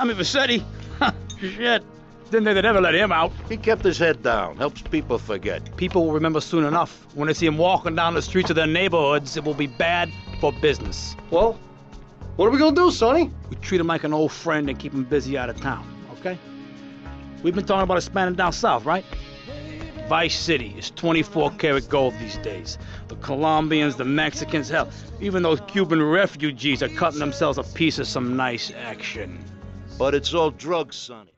Tommy Vercetti? Shit. Didn't think they'd ever let him out. He kept his head down, helps people forget. People will remember soon enough. When they see him walking down the streets of their neighborhoods, it will be bad for business. Well, what are we gonna do, Sonny? We treat him like an old friend and keep him busy out of town, okay? We've been talking about expanding down south, right? Vice City is 24 karat gold these days. The Colombians, the Mexicans, hell, even those Cuban refugees are cutting themselves a piece of some nice action. But it's all drugs, Sonny.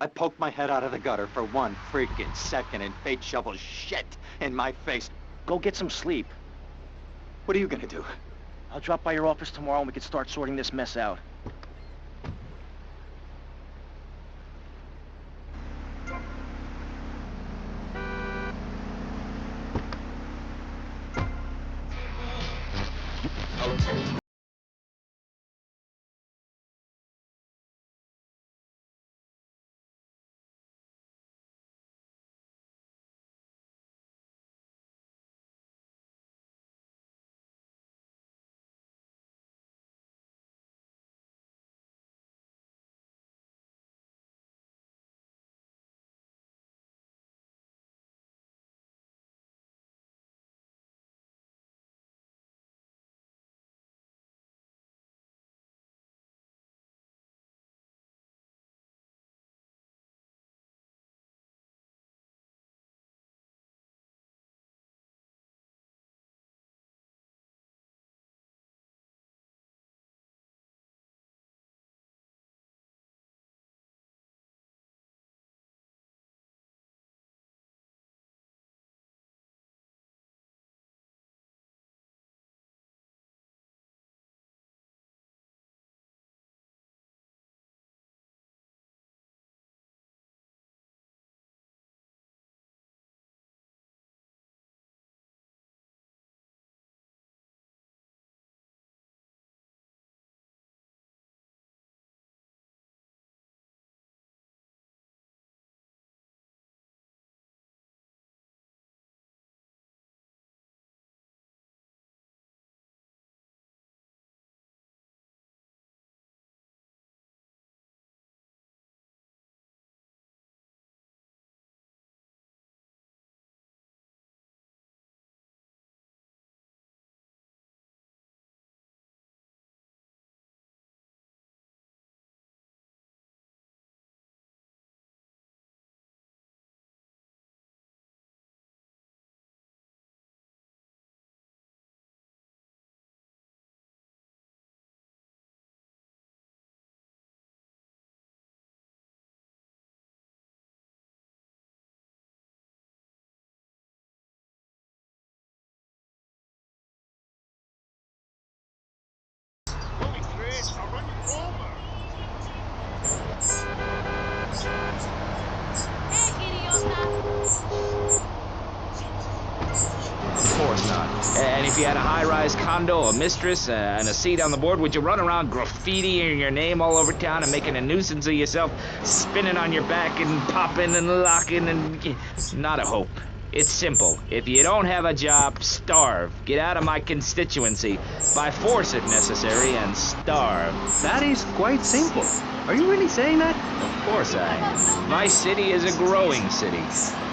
I poked my head out of the gutter for 1 freaking second and fate shovels shit in my face. Go get some sleep. What are you gonna do? I'll drop by your office tomorrow and we can start sorting this mess out. Of course not. And if you had a high-rise condo, a mistress, and a seat on the board, would you run around graffitiing your name all over town and making a nuisance of yourself, spinning on your back and popping and locking and... Not a hope. It's simple. If you don't have a job, starve. Get out of my constituency. By force if necessary, and starve. That is quite simple. Are you really saying that? Of course I am. My city is a growing city.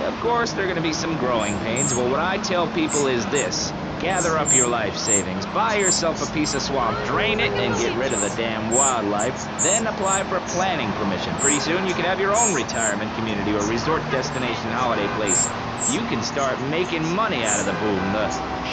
Of course there are going to be some growing pains, but what I tell people is this. Gather up your life savings, buy yourself a piece of swamp, drain it, and get rid of the damn wildlife. Then apply for planning permission. Pretty soon you can have your own retirement community or resort destination holiday place. You can start making money out of the boom, the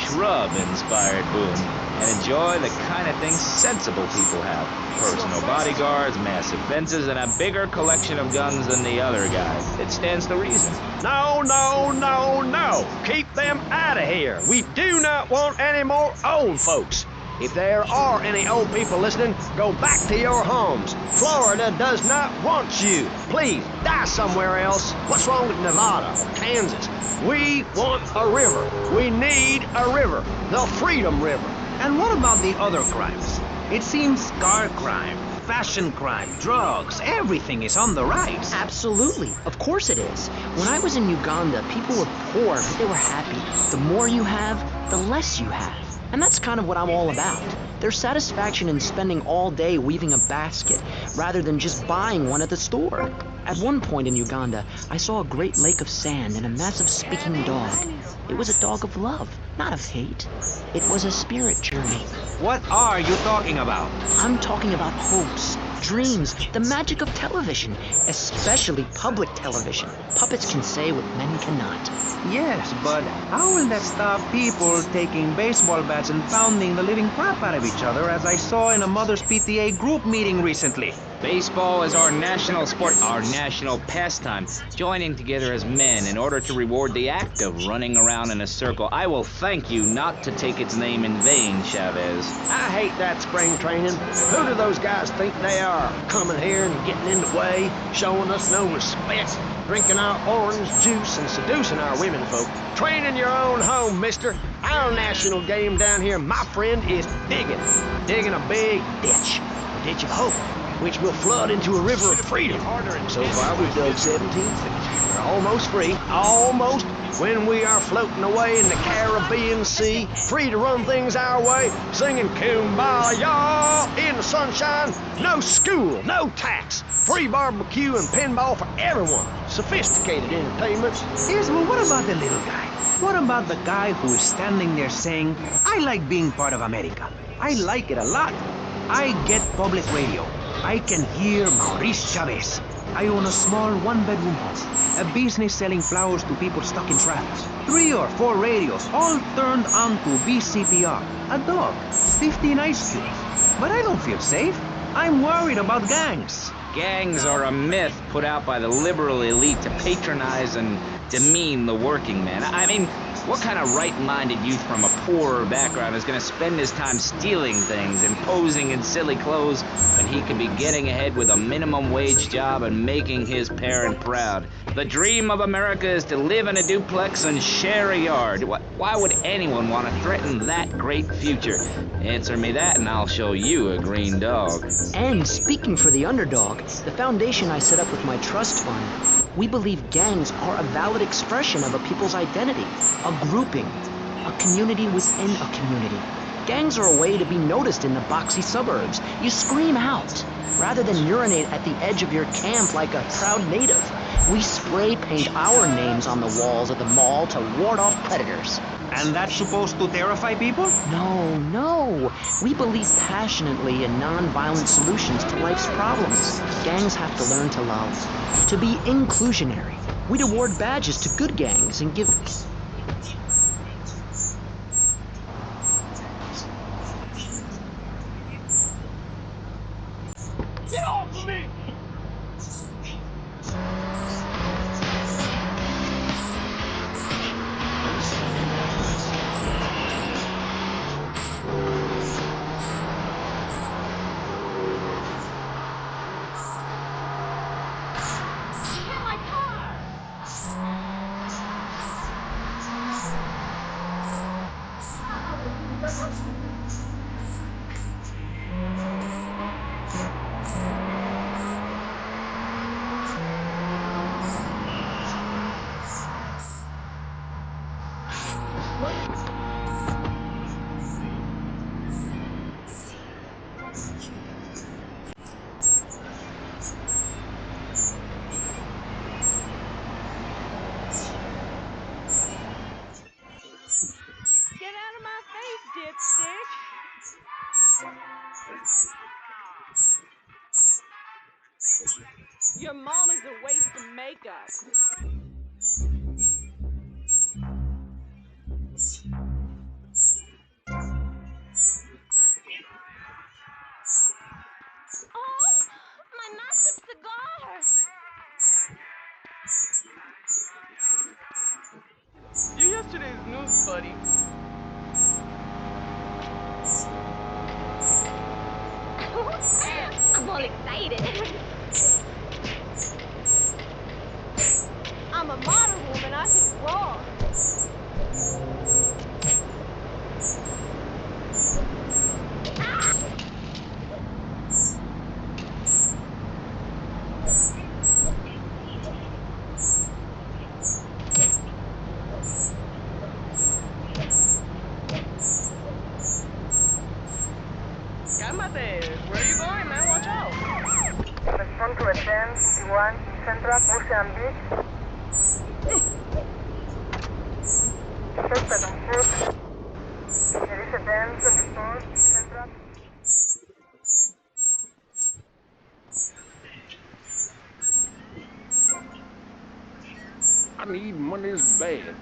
shrub-inspired boom, and enjoy the kind of things sensible people have. Personal bodyguards, massive fences, and a bigger collection of guns than the other guys. It stands to reason. No, no, no, no. Keep them out of here. We do not want any more old folks. If there are any old people listening, go back to your homes. Florida does not want you. Please, die somewhere else. What's wrong with Nevada or Kansas? We want a river. We need a river. The Freedom River. And what about the other crimes? It seems car crime, fashion crime, drugs, everything is on the rise. Absolutely. Of course it is. When I was in Uganda, people were poor, but they were happy. The more you have, the less you have. And that's kind of what I'm all about. There's satisfaction in spending all day weaving a basket rather than just buying one at the store. At one point in Uganda, I saw a great lake of sand and a massive speaking dog. It was a dog of love, not of hate. It was a spirit journey. What are you talking about? I'm talking about hopes, dreams, the magic of television, especially public television. Puppets can say what men cannot. Yes, but how will that stop people taking baseball bats and pounding the living crap out of each other, as I saw in a Mother's PTA group meeting recently? Baseball is our national sport, our national pastime, joining together as men in order to reward the act of running around in a circle. I will thank you not to take its name in vain, Chavez. I hate that spring training. Who do those guys think they are? Coming here and getting in the way, showing us no respect, drinking our orange juice and seducing our women folk. Train in your own home, mister. Our national game down here, my friend, is digging a big ditch, a ditch of hope, which will flood into a river of freedom. So far, we've dug 17 feet. We're almost free, almost, when we are floating away in the Caribbean Sea, free to run things our way, singing Kumbaya in the sunshine. No school, no tax, free barbecue and pinball for everyone. Sophisticated entertainment. Yes, well, what about the little guy? What about the guy who is standing there saying, I like being part of America. I like it a lot. I get public radio. I can hear Maurice Chavez. I own a small one-bedroom home, a business selling flowers to people stuck in traffic. 3 or 4 radios, all turned on to BCPR. A dog, 15 ice cubes. But I don't feel safe. I'm worried about gangs. Gangs are a myth put out by the liberal elite to patronize and demean the working man. I mean, what kind of right-minded youth from a poorer background is going to spend his time stealing things and posing in silly clothes when he could be getting ahead with a minimum wage job and making his parent proud? The dream of America is to live in a duplex and share a yard. Why would anyone want to threaten that great future? Answer me that and I'll show you a green dog. And speaking for the underdog, the foundation I set up with my trust fund, we believe gangs are a valid expression of a people's identity, a grouping, a community within a community. Gangs are a way to be noticed in the boxy suburbs. You scream out, rather than urinate at the edge of your camp like a proud native. We spray paint our names on the walls of the mall to ward off predators. And that's supposed to terrify people? No. We believe passionately in non-violent solutions to life's problems. Gangs have to learn to love, to be inclusionary. We'd award badges to good gangs and give... Get off of me! Get out of my face, dipstick! Your mom is a waste of makeup. Oh, my massive cigar! You're yesterday's news, buddy. I'm all excited. I'm a modern woman, I can roar. Where you going, man? Watch out. Respond to a 10-51 Central Ocean Beach. Suspect on foot. There is a 10-24 Central. I need money's bad.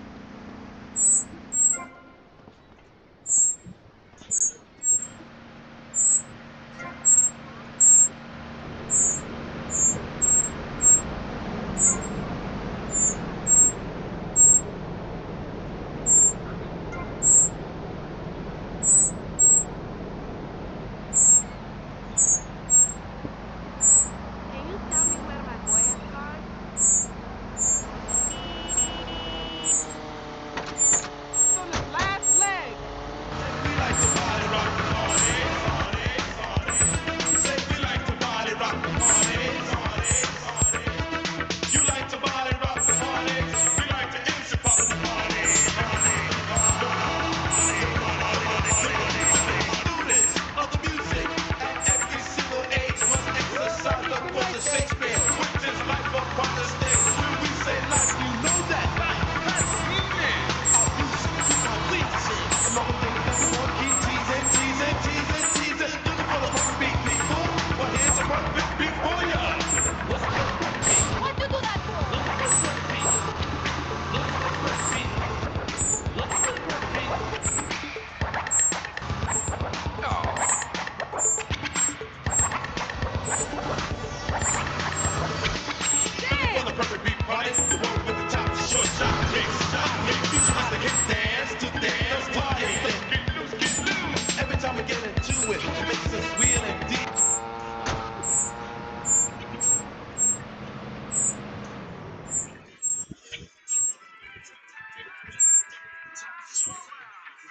Can you tell me where my boy is gone? It's on his last leg. We like to party, rock the party, party, party. Say we like to party, rock the party, party, party. You like to party, rock the party. We like to MC pop the party, party, students of the music at every single age must exercise the force of Shakespeare, which is life upon the stage. When we say life, you know that life has meaning. Our music do not please it. Another thing that we want, keep teasing, teasing, teasing, teasing. Looking for the perfect beat, people. Well, here's a perfect beat for ya. What's the perfect beat? What you do that for? Look for the perfect beat. Look for the perfect beat. Look for the perfect beat. For the perfect beat party, the one with the top, the short shot, kicks, shot, kicks. You just to get dance to dance party. Get loose, get loose. Every time we get into it, it makes us real and deep.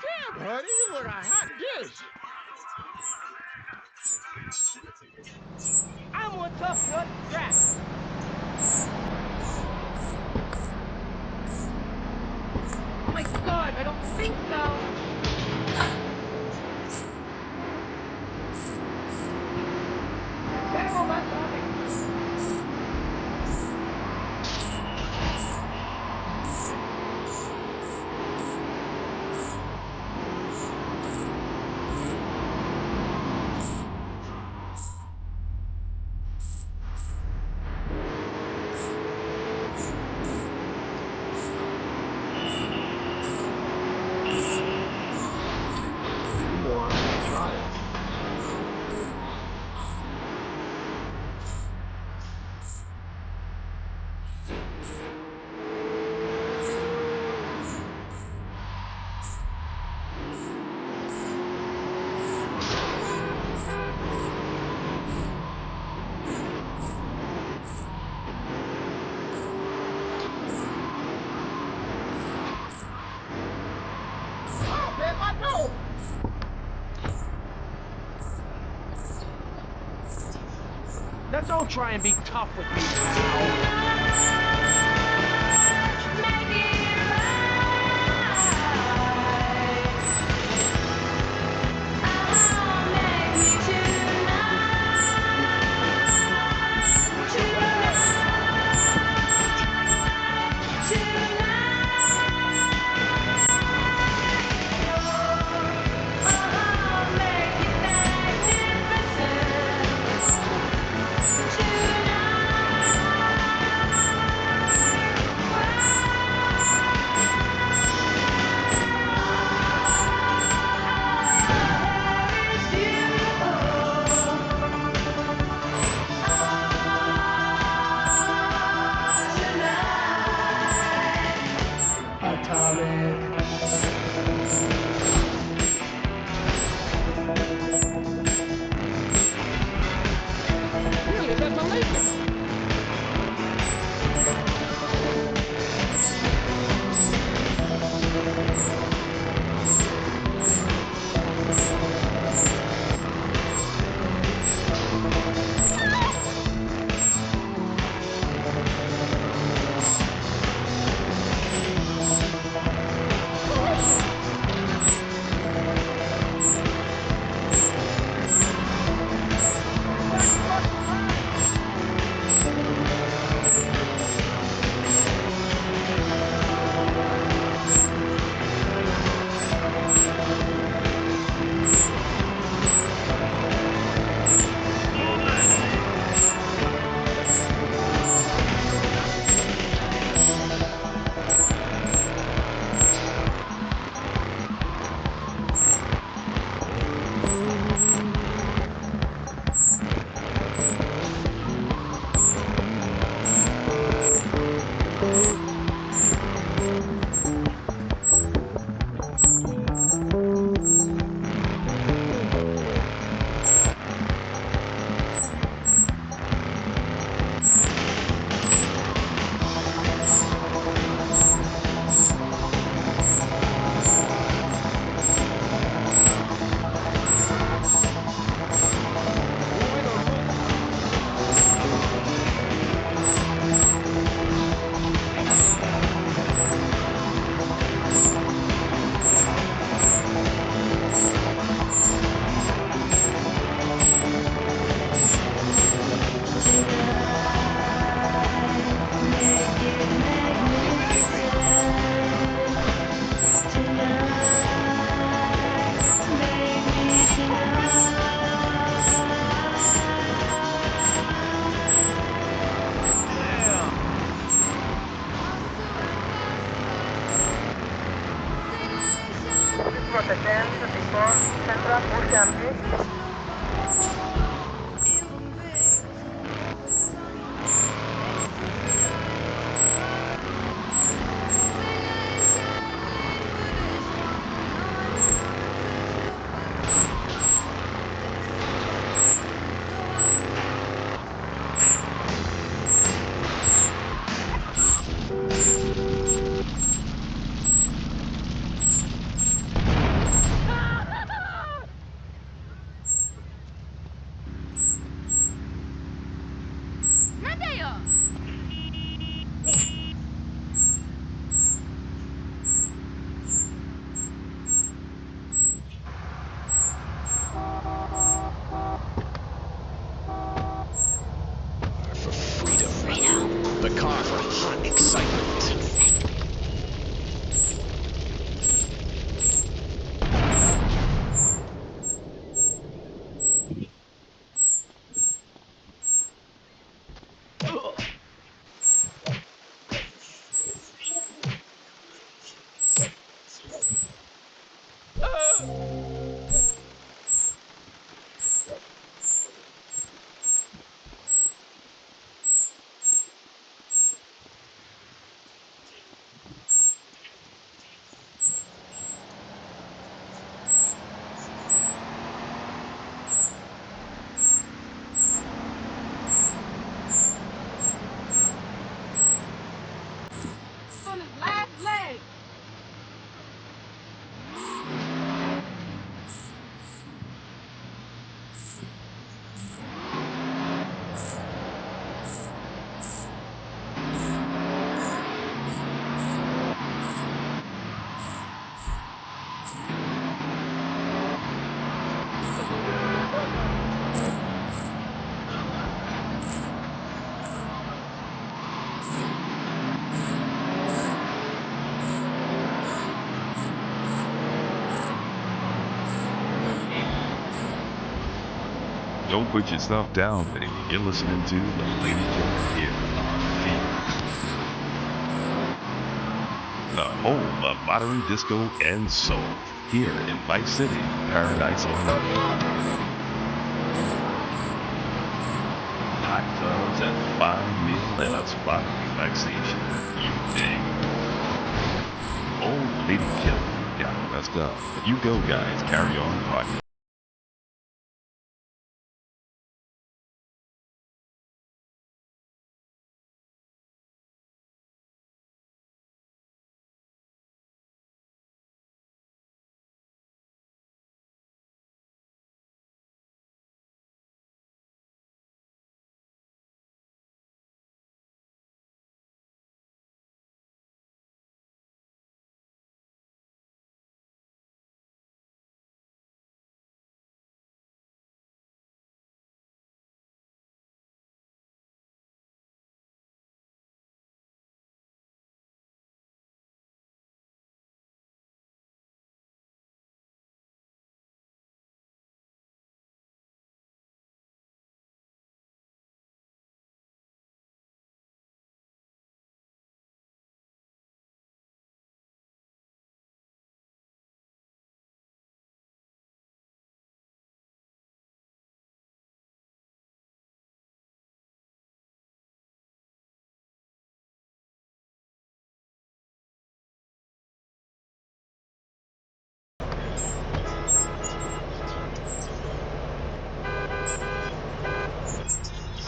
Damn, honey, you look a hot dish. I'm on Tough Nut Jack. Oh my god, I don't think so. Careful, that's Now don't try and be tough with me, pal. Centro Ocean. For freedom. The car for hot excitement. On his last leg. Don't put yourself down, baby. You're listening to the Lady Killer here on Fever. The home of modern disco and soul. Here in Vice City, Paradise on Earth. Hot tubs and a fine meal and a spot of relaxation. You dig? Old Lady Killer got messed up. But you go, guys. Carry on partying.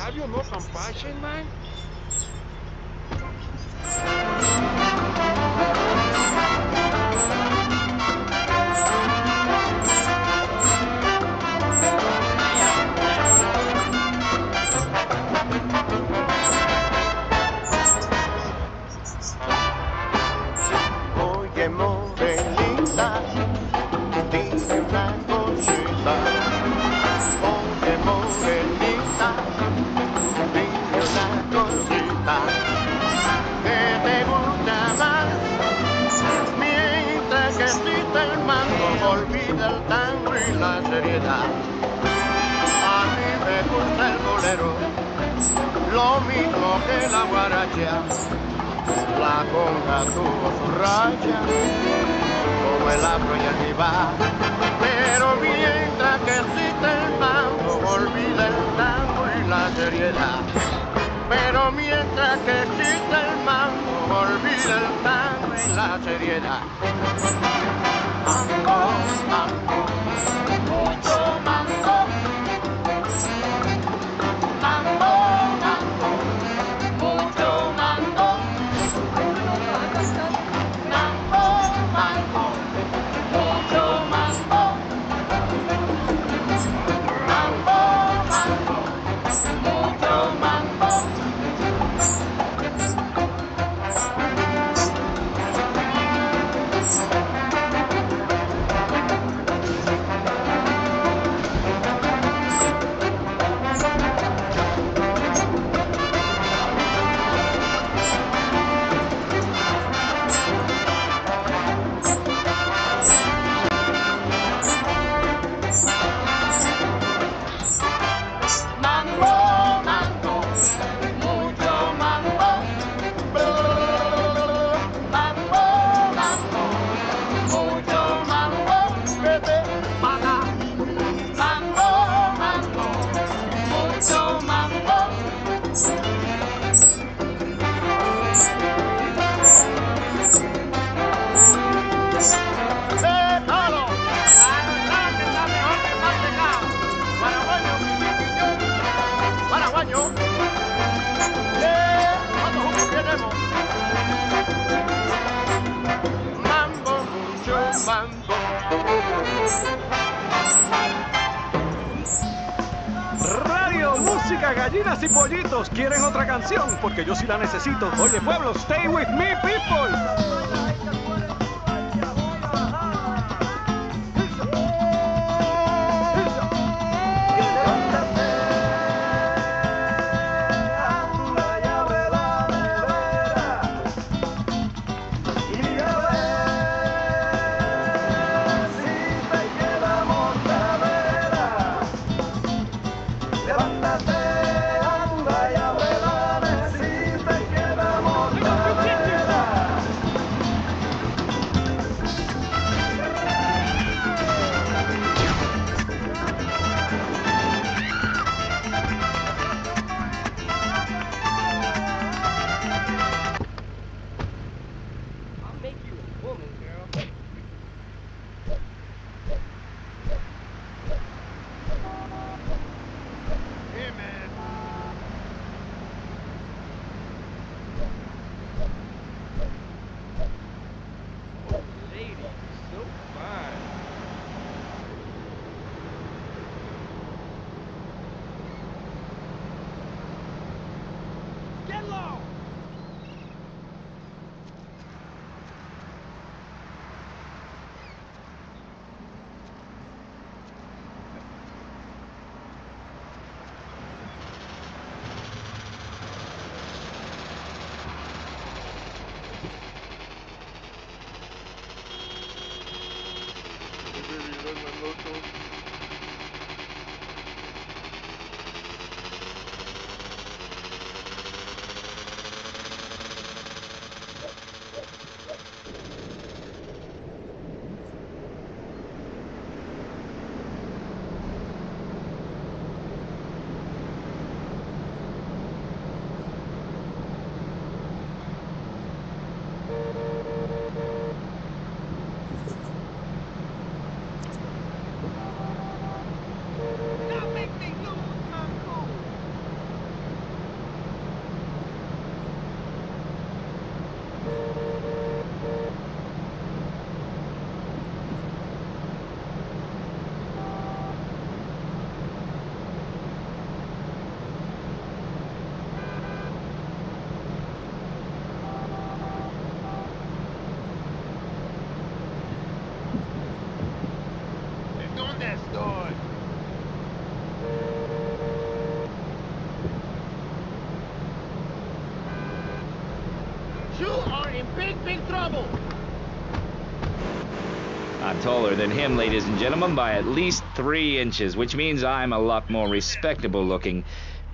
Have you no compassion, man? Oye, morenita, dime una cosita. Oye, morenita, dime una cosita. Que te gusta más, mientras que existe el mango, olvida el tango y la seriedad. A mí me gusta el bolero, lo mismo que la guaracha. La conga tuvo su racha, como el afro y el vivá, pero bien seriedad. Pero mientras que exista el mambo, olvida el tango y la seriedad. Mambo, mambo, mucho mambo. Mambo, mambo, mucho mambo. Mambo, mambo, mucho mambo. Mambo, mambo, mucho mambo. Mambo, mambo, mucho mambo. Mambo, mambo, mucho mambo. Vete para. Mambo, mambo, mucho mambo. ¡Déjalo! ¡Adelante, está mejor que mantecado! ¡Paraguayo! ¡Paraguayo! ¿Cuántos jugos tenemos? Mambo, mucho mambo. Radio, música, gallinas y pollitos. ¿Quieren otra canción? Porque yo sí la necesito. Oye, pueblo, stay with me, people. You are in big, big trouble. I'm taller than him, ladies and gentlemen, by at least 3 inches, which means I'm a lot more respectable looking.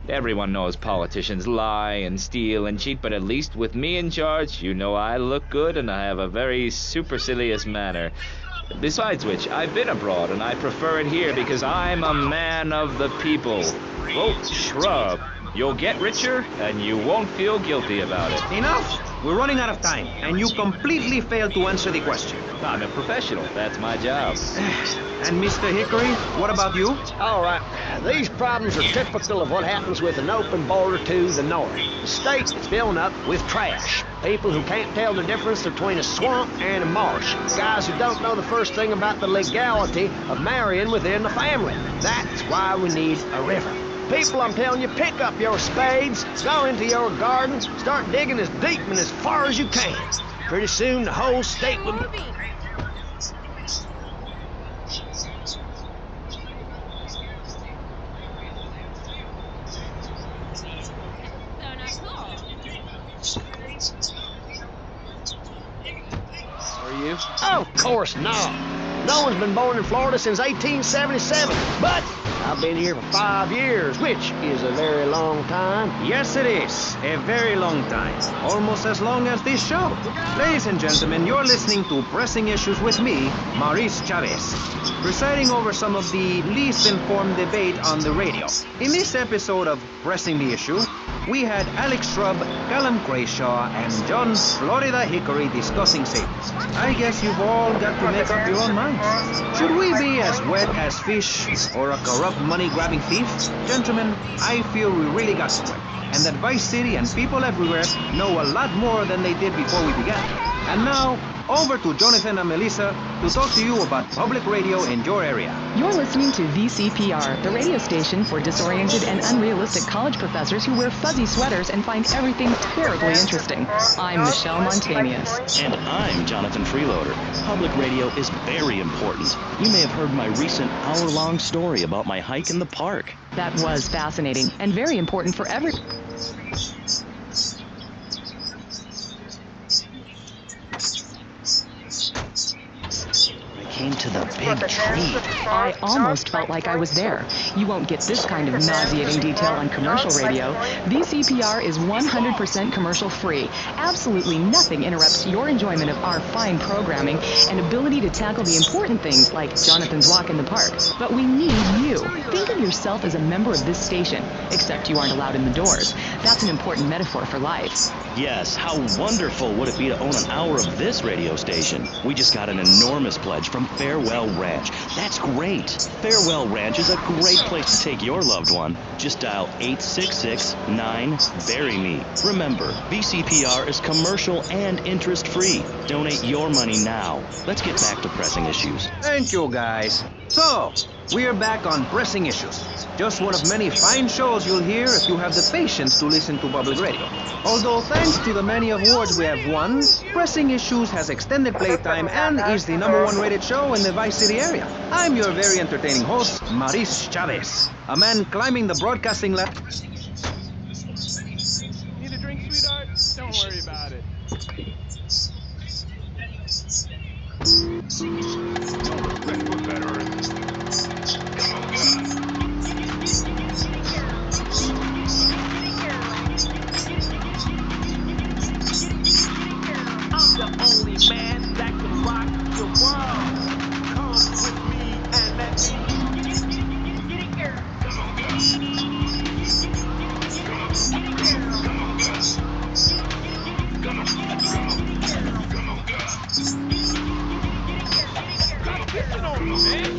Everyone knows politicians lie and steal and cheat, but at least with me in charge, you know I look good and I have a very supercilious manner. Besides which, I've been abroad and I prefer it here because I'm a man of the people. Vote shrub. You'll get richer, and you won't feel guilty about it. Enough! We're running out of time, and you completely failed to answer the question. I'm a professional. That's my job. And Mr. Hickory, what about you? All right, these problems are typical of what happens with an open border to the north. The state is filling up with trash. People who can't tell the difference between a swamp and a marsh. Guys who don't know the first thing about the legality of marrying within the family. That's why we need a river. People, I'm telling you, pick up your spades, go into your garden, start digging as deep and as far as you can. Pretty soon the whole state will be... Are you? Of course not. No one's been born in Florida since 1877, but I've been here for 5 years, which is a very long time. Yes, it is. A very long time. Almost as long as this show. Ladies and gentlemen, you're listening to Pressing Issues with me, Maurice Chavez, presiding over some of the least informed debate on the radio. In this episode of Pressing the Issue, we had Alex Shrub, Callum Crayshaw, and John Florida Hickory discussing savings. I guess you've all got to make up your own minds. Should we be as wet as fish or a corrupt money-grabbing thief? Gentlemen, I feel we really got somewhere, and that Vice City and people everywhere know a lot more than they did before we began. And now, over to Jonathan and Melissa to talk to you about public radio in your area. You're listening to VCPR, the radio station for disoriented and unrealistic college professors who wear fuzzy sweaters and find everything terribly interesting. I'm Michelle Montanius. And I'm Jonathan Freeloader. Public radio is very important. You may have heard my recent hour-long story about my hike in the park. That was fascinating and very important for every... Came to the big tree. I almost felt like I was there. You won't get this kind of nauseating detail on commercial radio. VCPR is 100% commercial free. Absolutely nothing interrupts your enjoyment of our fine programming and ability to tackle the important things like Jonathan's walk in the park. But we need you. Think of yourself as a member of this station, except you aren't allowed in the doors. That's an important metaphor for life. Yes, how wonderful would it be to own an hour of this radio station? We just got an enormous pledge from Farewell Ranch. That's great. Farewell Ranch is a great place to take your loved one. Just dial 866-9-BURY-ME. Remember, VCPR is commercial and interest-free. Donate your money now. Let's get back to pressing issues. Thank you, guys. So, we're back on Pressing Issues. Just one of many fine shows you'll hear if you have the patience to listen to public radio. Although thanks to the many awards we have won, Pressing Issues has extended playtime and is the #1 rated show in the Vice City area. I'm your very entertaining host, Maurice Chavez, a man climbing the broadcasting ladder. Need a drink, sweetheart? Don't worry about it. I'm the only man that can rock the world. Come with me and let me get it, girl. Come on, girl. Come on, girl. Come on, girl. Come on, man.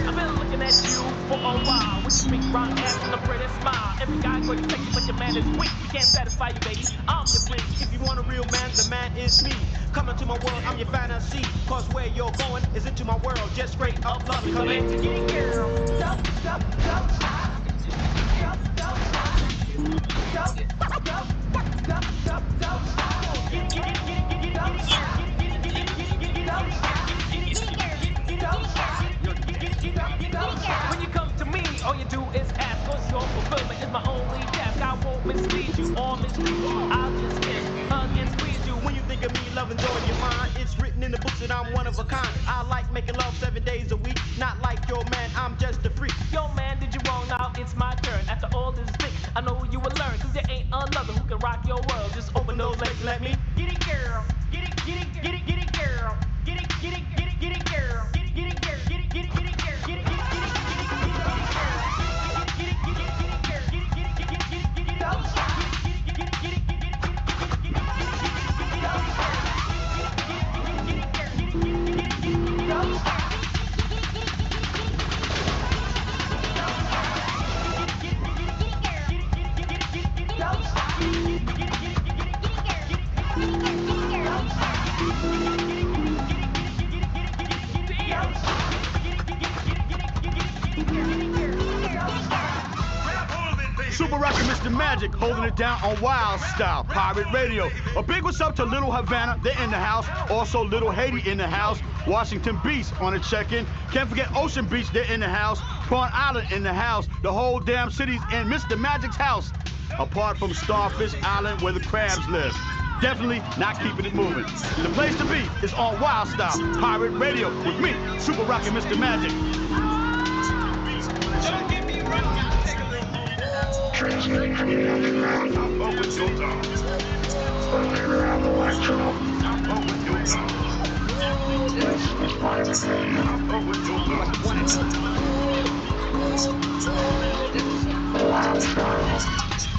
I've been looking at you for a while. With your big round ass and a pretty smile. Every guy going to take you, but your man is weak. We can't satisfy you, baby. I'm your freak. If you want a real man, the man is me. Come into my world, I'm your fantasy. Cause where you're going is into my world. Just straight up love. Come in to get it, girl. Stop, stop, stop. When you come to me, all you do is ask, cause your fulfillment is my only task. I won't mislead you or mislead you. I'll just kiss, hug, and squeeze you. When you think of me, love and joy in your mind, it's written in the books that I'm one of a kind. I like making love 7 days a week, not like your man, I'm just a freak. Yo man, did you wrong, now it's my turn. After all this thing, I know you will learn, cause there ain't another who can rock your world. Just open those legs, let me get it, girl. Get it, get it, get it, get it, girl. Get it, get it, get it, get it, girl. Get it, get it, girl. Get it, get it, get it, girl. Get it, get it, get it, get it, get it, girl. Get it, Super Rocket Mr. Magic holding it down on Wild Style, Pirate Radio. A big what's up to Little Havana, they're in the house. Also Little Haiti in the house. Washington Beach on a check-in. Can't forget Ocean Beach, they're in the house. Prawn Island in the house. The whole damn city's in Mr. Magic's house. Apart from Starfish Island where the crabs live. Definitely not keeping it moving. The place to be is on Wild Style, Pirate Radio with me, Super Rocket Mr. Magic. Wild Style.